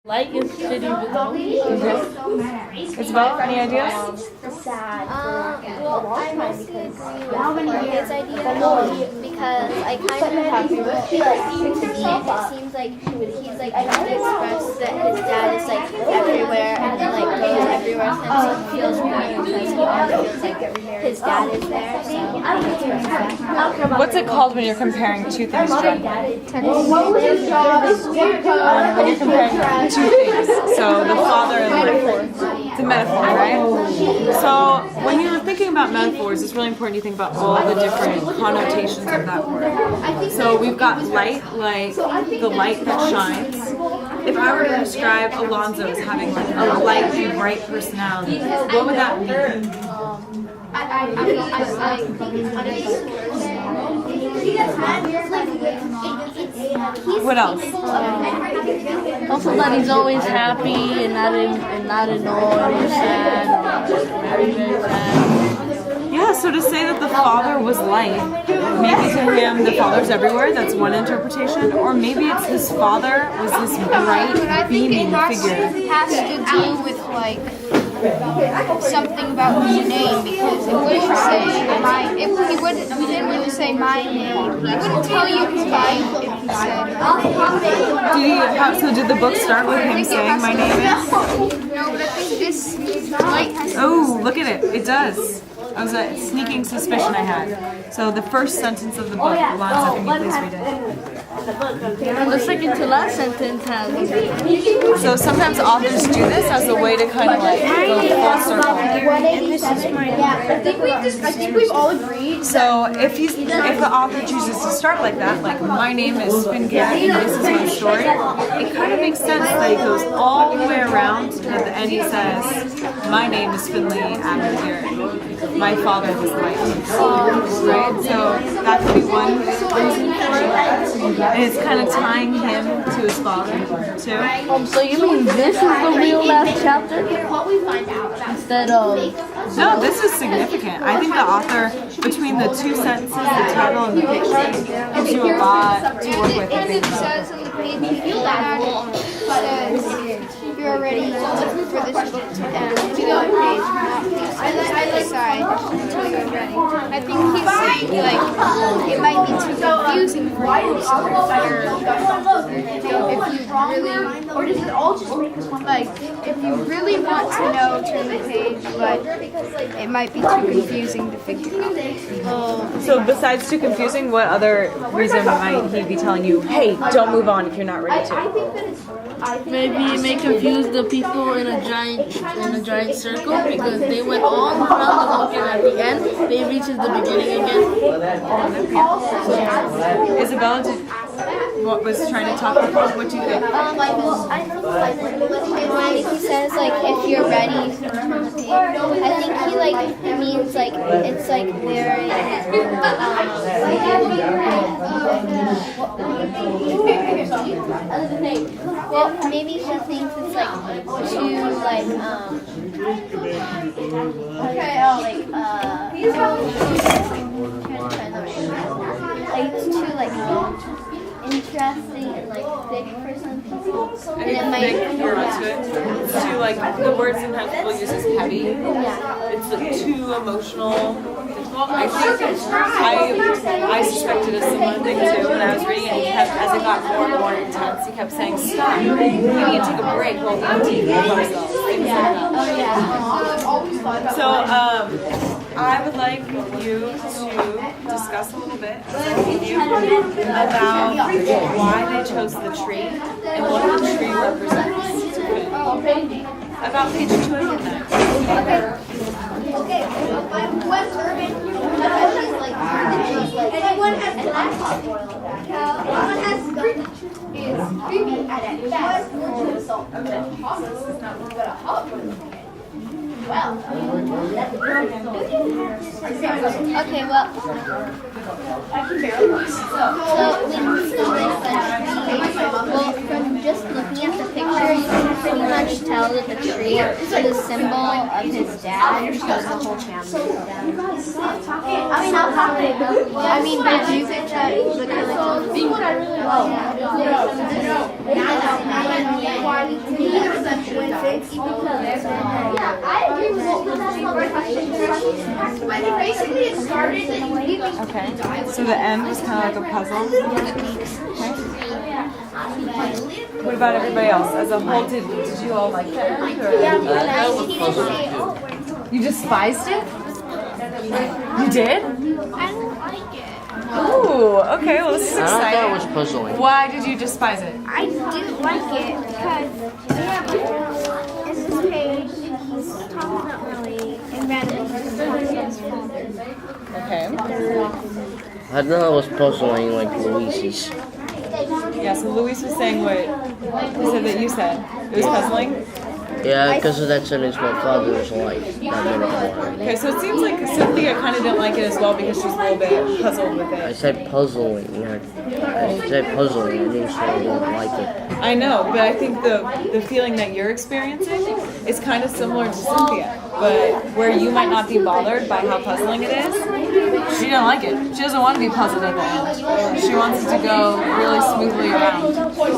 Light is city visible. Isabel, any ideas? Well, I mostly agree with his idea because I kind of he it seems like he's like trying to express that his dad is like everywhere and then like goes everywhere since he feels weird because he always feels like his dad is there. So What's it called when you're comparing two things, John? When you're comparing two things, so the father and the it's a metaphor, right? So when you're thinking about metaphors, it's really important you think about all the different connotations of that word. So we've got light, like the light that shines. If I were to describe Alonzo as having like a light and bright personality, what would that mean? What else? Also that he's always happy and not annoyed or sad. Very, very sad. Yeah, so to say that the father was light, maybe to him the father's everywhere, that's one interpretation, or maybe it's his father was this bright, beaming figure. It has to do with like something about his name because it wouldn't say my. If he didn't really say my name, he wouldn't tell you his Bible if he said. So did the book start with him saying my name is? No, but I think this light has. Oh, look at it! It does. That was a sneaking suspicion I had. So the first sentence of the book, Alonzo, can you please read it? And the second to last sentence has. So sometimes authors do this as a way to kind of like go full circle. I think we've all agreed. So if the author chooses to start like that, like my name is Finn Garrett and this is my story, it kind of makes sense that it goes all the way around and at the end he says, my name is Finley Abner Garrett. My father was light. Right? So that could be one reason for it. And it's kind of tying him to his father too. So you mean this is the real last chapter? Instead of... No, this is significant. I think the author, between the two sentences, the title and the picture, gives you a lot to work with. And it says on the page before that, says you're ready for this book to end. If you go to page, please decide until you're ready. I think he's saying like it might be too confusing for you. If you really want to know, turn the page, but it might be too confusing to figure out. So besides too confusing, what other reason might he be telling you, hey, don't move on if you're not ready to? Maybe it may confuse the people in a giant circle because they went all around the book and at the end they reach the beginning again. Isabella what was trying to talk about? What do you think? Well, I think when he says like if you're ready to turn the page, I think he like means like it's like very well, maybe he thinks it's like too like it's too like interesting and like big for some people. And it might big words to it. It's too like the word sometimes people use is heavy. It's like too emotional. I think I suspected a similar thing too when I was reading it. He kept, as it got more and more intense, he kept saying, "Stop! You need to take a break while we take care of ourselves." Things like that. So I would like you to discuss a little bit about why they chose the tree and what the tree represents. About page 209. Okay, what's urban? Anyone has black anyone has is creepy at best or to assault. But a hot one. Well, okay, well, so from just looking at the picture, you can pretty much branch tells that the tree is a symbol of his dad because the whole family is dead. I mean, did you think that the killing Okay. So the end was kind of like a puzzle. Okay. What about everybody else? As a whole, did you all like the end? Or? You despised it? You did? I don't like it. Ooh, okay, well this is I thought it exciting. was puzzling. Why did you despise it? I didn't like it because in this page he's talking about Millie and randomly he's talking about his father. Okay. I thought it was puzzling like Luis's. Yeah, so Luis was saying what he said that you said. It was puzzling? Yeah, because of that sentence, my father is like that metaphor. Okay, so it seems like Cynthia kind of didn't like it as well because she's a little bit puzzled with I it. said puzzling. I said puzzling. I didn't say I didn't like it. I know, but I think the feeling that you're experiencing is kind of similar to Cynthia. But where you might not be bothered by how puzzling it is, she didn't like it. She doesn't want to be puzzled at the end. She wants it to go really smoothly around.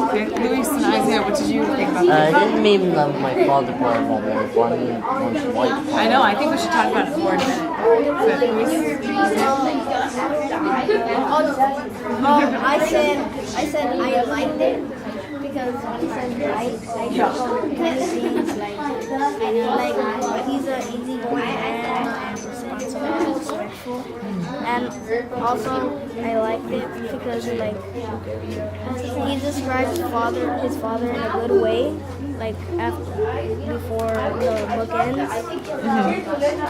Okay, Luis and Isaiah, what did you think about I that? didn't mean that my father part of that metaphor. I mean one's wife. I know, I think we should talk about it more in a minute. But Luis? I said I liked it because when he says right, like he seems like he's an easygoing man and responsible and respectful. And also I liked it because like he describes his father in a good way, like before the book ends.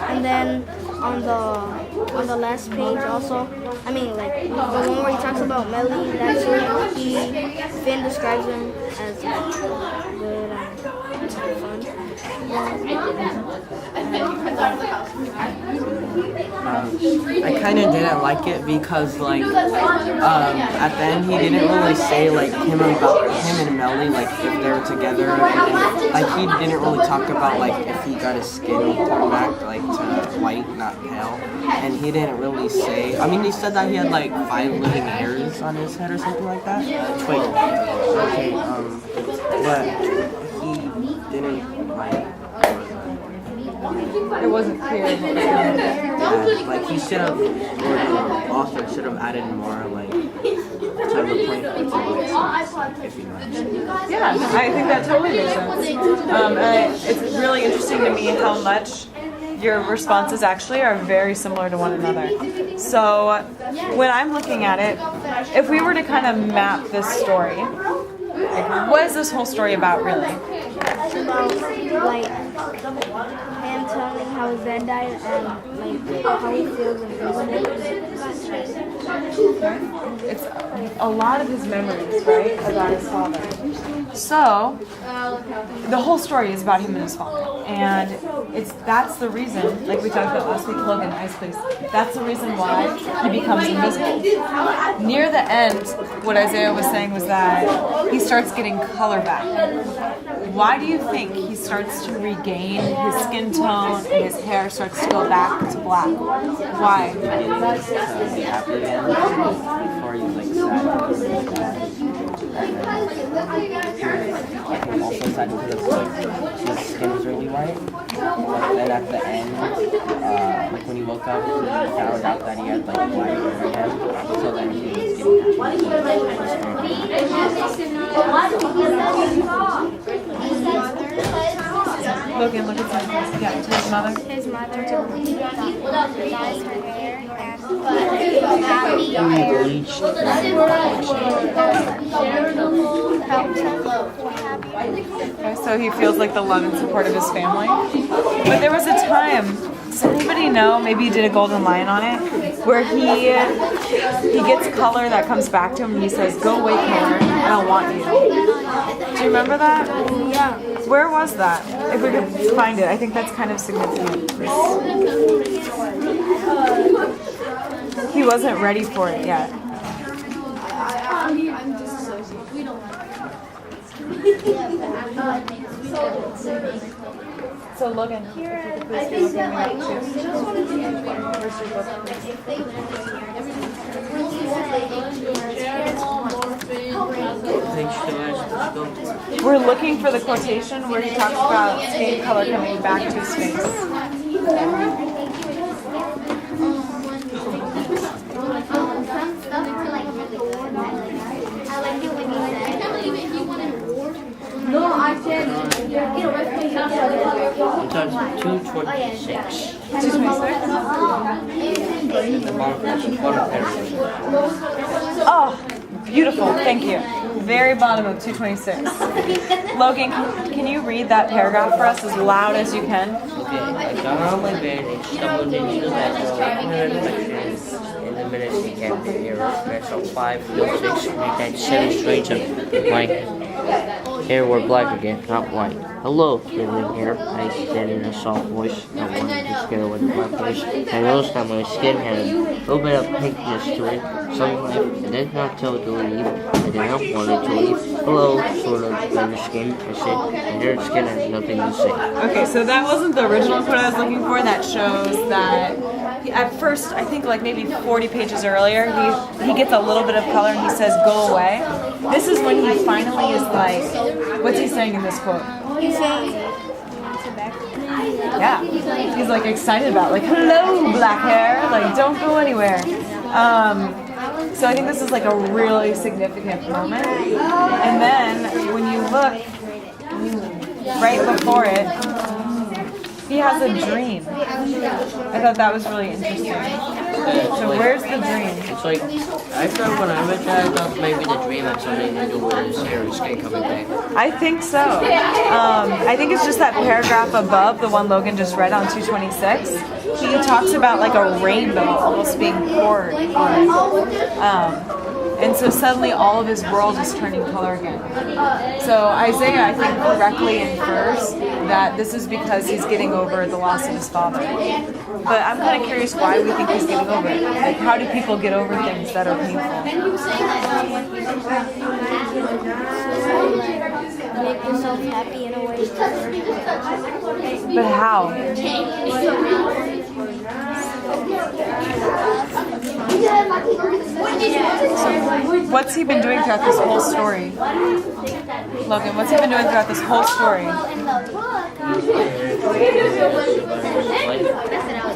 And then on the last page also, I mean like the one where he talks about Melly, that's where Finn describes him as like good and fun. I kind of didn't like it because, like, at the end he didn't really say like him and Melly, like if they were together, and then, like he didn't really talk about like if he got his skin turned back like to white, not pale, and he didn't really say. I mean, he said that he had like 5 living hairs on his head or something like that. Wait, okay, but he didn't like. It wasn't clear. Yeah, like he should have, or the author should have added more, like, to replace if you know. Yeah, I think that totally makes sense. It's really interesting to me how much your responses actually are very similar to one another. So when I'm looking at it, if we were to kind of map this story, like, what is this whole story about really? It's about like him telling how his dad died and like how he feels and It's a lot of his memories, right, about his father. So, the whole story is about him and his father. And that's the reason, like we talked about last week, Logan, ice please. That's the reason why he becomes invisible. Near the end, what Isaiah was saying was that he starts getting color back. Why do you think he starts to regain his skin tone and his hair starts to go back to black? Why? To be happy again before you like sad. And also sad because like his skin was really white. But then at the end, like when he woke up, he found out that he had like white hair again. So then he was Logan, look at something. Yeah, to his mother. His mother dyes her hair and Bleached. Okay, so he feels like the love and support of his family. But there was a time, does anybody know, maybe he did a golden lion on it, where he gets color that comes back to him and he says, "Go away, color, I don't want you." Do you remember that? yeah. Where was that? If we could find it, I think that's kind of significant. He wasn't ready for it yet. So Logan, if you could please be looking me up too. Where's your book? We're looking for the quotation where he talks about skin color coming back to his face. No, I said, get away from me. It's on 226. 226? Oh, beautiful. Thank you. Very bottom of 226. Logan, can you read that paragraph for us as loud as you can? Okay, I got on my bed and stumbled into the bathroom. In the minutes he kept the error. I saw 5, 6, 7 strands of my hair were black again, not white. Hello, feeling here, I said in a soft voice, not wanting to scare away the black voice. I noticed that my skin had a little bit of pinkness to it, some life. I did not tell it to leave. I did not want it to leave. Hello, sort of better skin, I said. And her skin has nothing to say. Okay, so that wasn't the original quote I was looking for. That shows that at first, I think like maybe 40 pages earlier, he gets a little bit of color and he says, go away. This is when he finally is like, what's he saying in this quote? He's saying, yeah, he's like excited about like, hello black hair, like don't go anywhere. So I think this is like a really significant moment. And then when you look right before it, he has a dream. I thought that was really interesting. So where's the dream? It's like, I thought when I was a child, I thought maybe the dream had something to do with his hair and skin coming back. I think so. I think it's just that paragraph above, the one Logan just read on 226. He talks about like a rainbow almost being poured on it. And so suddenly all of his world is turning color again. So Isaiah, I think, correctly infers that this is because he's getting over the loss of his father. But I'm kind of curious why we think he's getting over it. Like, how do people get over things that are painful? Make yourself happy in a way. But how? What's he been doing throughout this whole story? Logan, what's he been doing throughout this whole story?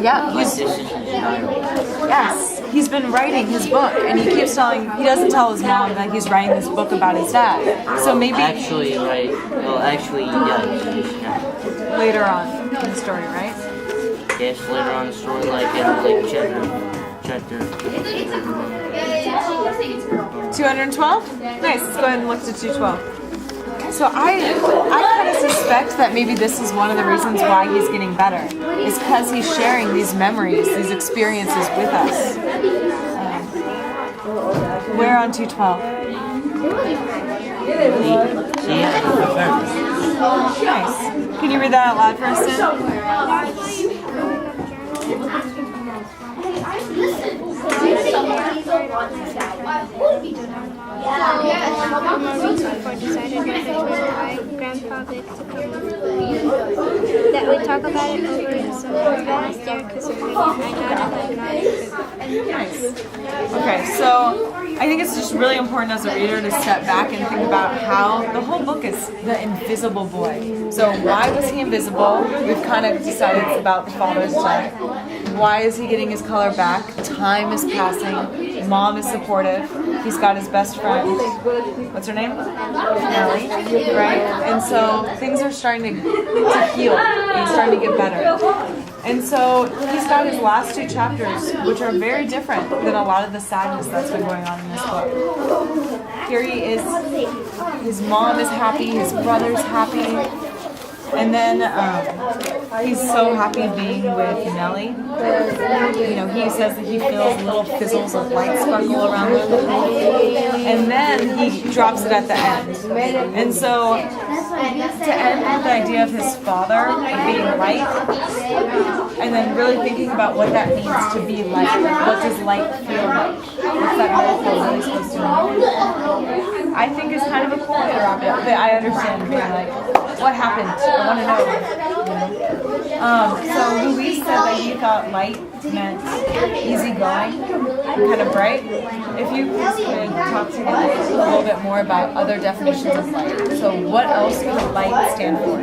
Yeah, he's been writing his book, and he doesn't tell his mom that he's writing this book about his dad. So maybe Actually, right? Well, actually, yeah. later on in the story, right? Yes, later on in the story, like in like chapter 212? Nice, let's go ahead and look to 212. So I kind of suspect that maybe this is one of the reasons why he's getting better, is because he's sharing these memories, these experiences with us. Where on 212? Nice. Can you read that out loud for us, Sam? That we talk about it over in someone's faster because we're Nice. Okay, so I think it's just really important as a reader to step back and think about how the whole book is the invisible boy. So why was he invisible? We've kind of decided it's about the father's death. Why is he getting his color back? Time is passing. Mom is supportive. He's got his best friend. What's her name? Nellie. Right? And so things are starting to heal. He's starting to get better. And so he's got his last 2 chapters, which are very different than a lot of the sadness that's been going on in this book. Here he is. His mom is happy. His brother's happy. And then he's so happy being with Nellie. You know, he says that he feels little fizzles of light sparkle around him. And then he drops it at the end. And so to end with the idea of his father being light, and then really thinking about what that means to be light. What does light feel like? What's that metaphor really supposed to mean? I think is kind of a cool way to wrap it up. But I understand being like, what happened? I want to know. So Louise said that he thought light meant easygoing, kind of bright. If you please could talk to me a little bit more about other definitions of light. So what else could light stand for?